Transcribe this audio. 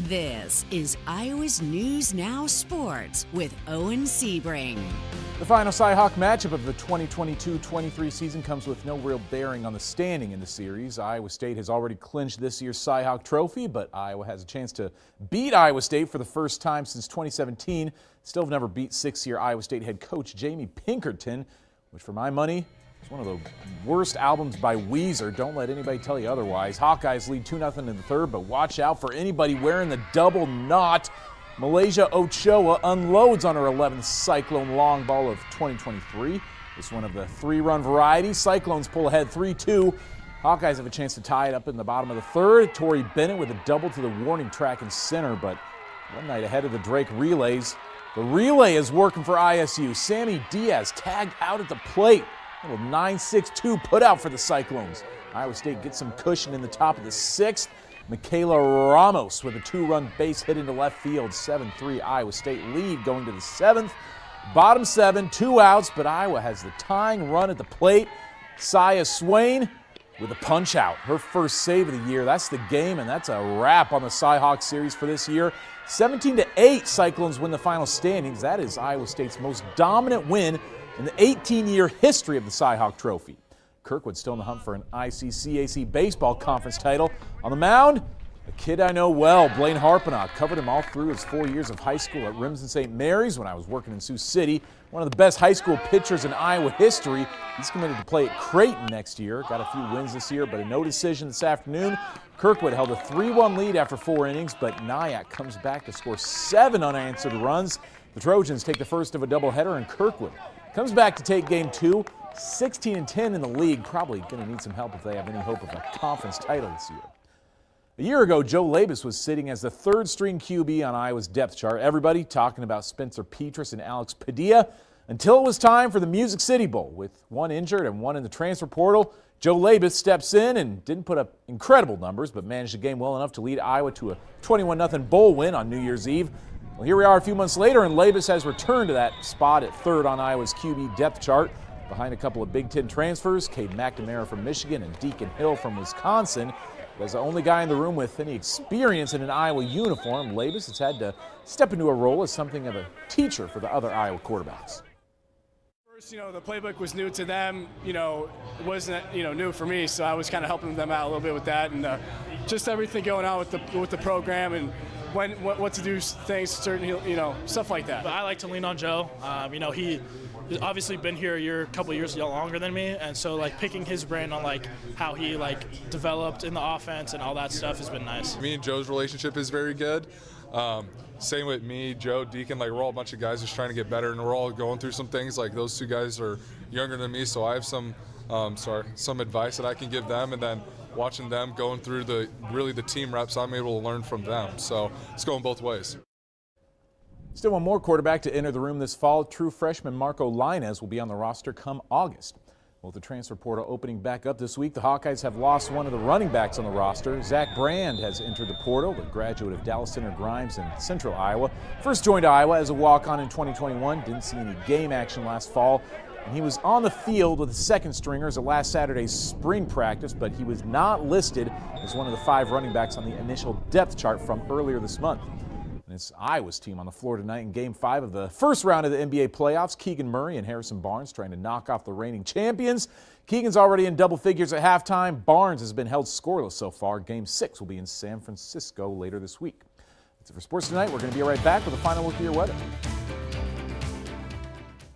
This is Iowa's News Now Sports with Owen Sebring. The final Cy-Hawk matchup of the 2022-23 season comes with no real bearing on the standing in the series. Iowa State has already clinched this year's Cy-Hawk trophy, but Iowa has a chance to beat Iowa State for the first time since 2017. Still have never beat six-year Iowa State head coach Jamie Pinkerton, which for my money is one of the worst albums by Weezer. Don't let anybody tell you otherwise. Hawkeyes lead 2-0 in the third, but watch out for anybody wearing the double knot. Malaysia Ochoa unloads on her 11th Cyclone long ball of 2023. It's one of the three-run variety. Cyclones pull ahead 3-2. Hawkeyes have a chance to tie it up in the bottom of the third. Tori Bennett with a double to the warning track and center, but one night ahead of the Drake relays. The relay is working for ISU. Sammy Diaz tagged out at the plate. A little 9-6-2 put out for the Cyclones. Iowa State gets some cushion in the top of the sixth. Michaela Ramos with a two-run base hit into left field. 7-3 Iowa State lead going to the seventh. Bottom seven, 2 outs, but Iowa has the tying run at the plate. Saya Swain with a punch out. Her first save of the year. That's the game, and that's a wrap on the Cy-Hawk series for this year. 17-8 Cyclones win the final standings. That is Iowa State's most dominant win in the 18-year history of the Cy-Hawk Trophy. Kirkwood still in the hunt for an ICCAC baseball conference title. On the mound, a kid I know well, Blaine Harpenock. Covered him all through his 4 years of high school at Remsen St. Mary's when I was working in Sioux City. One of the best high school pitchers in Iowa history. He's committed to play at Creighton next year. Got a few wins this year, but a no decision this afternoon. Kirkwood held a 3-1 lead after 4 innings, but Nyack comes back to score 7 unanswered runs. The Trojans take the first of a doubleheader, and Kirkwood comes back to take game 2. 16-10 in the league. Probably going to need some help if they have any hope of a conference title this year. A year ago, Joe Labas was sitting as the third-string QB on Iowa's depth chart. Everybody talking about Spencer Petras and Alex Padilla until it was time for the Music City Bowl. With one injured and one in the transfer portal, Joe Labas steps in and didn't put up incredible numbers, but managed the game well enough to lead Iowa to a 21-0 bowl win on New Year's Eve. Well, here we are a few months later, and Labas has returned to that spot at third on Iowa's QB depth chart, behind a couple of Big Ten transfers, Cade McNamara from Michigan and Deacon Hill from Wisconsin. As the only guy in the room with any experience in an Iowa uniform, Labas has had to step into a role as something of a teacher for the other Iowa quarterbacks. First, the playbook was new to them. It wasn't, new for me, so I was kind of helping them out a little bit with that, and just everything going on with the program and what to do, things, certain, stuff like that. But I like to lean on Joe. He's obviously been here a couple years longer than me, and so picking his brain on how he developed in the offense and all that stuff has been nice. Me and Joe's relationship is very good. Same with me, Joe, Deacon. We're all a bunch of guys just trying to get better, and we're all going through some things. Those two guys are younger than me, so I have some advice that I can give them, and then watching them going through the team reps, I'm able to learn from them. So it's going both ways. Still one more quarterback to enter the room this fall. True freshman Marco Lainez will be on the roster come August. With the transfer portal opening back up this week, the Hawkeyes have lost one of the running backs on the roster. Zach Brand has entered the portal, the graduate of Dallas Center Grimes in Central Iowa. First joined Iowa as a walk-on in 2021. Didn't see any game action last fall. And he was on the field with the second stringers at last Saturday's spring practice, but he was not listed as one of the 5 running backs on the initial depth chart from earlier this month. And it's Iowa's team on the floor tonight in Game 5 of the first round of the NBA playoffs. Keegan Murray and Harrison Barnes trying to knock off the reigning champions. Keegan's already in double figures at halftime. Barnes has been held scoreless so far. Game 6 will be in San Francisco later this week. That's it for sports tonight. We're going to be right back with a final look at your weather.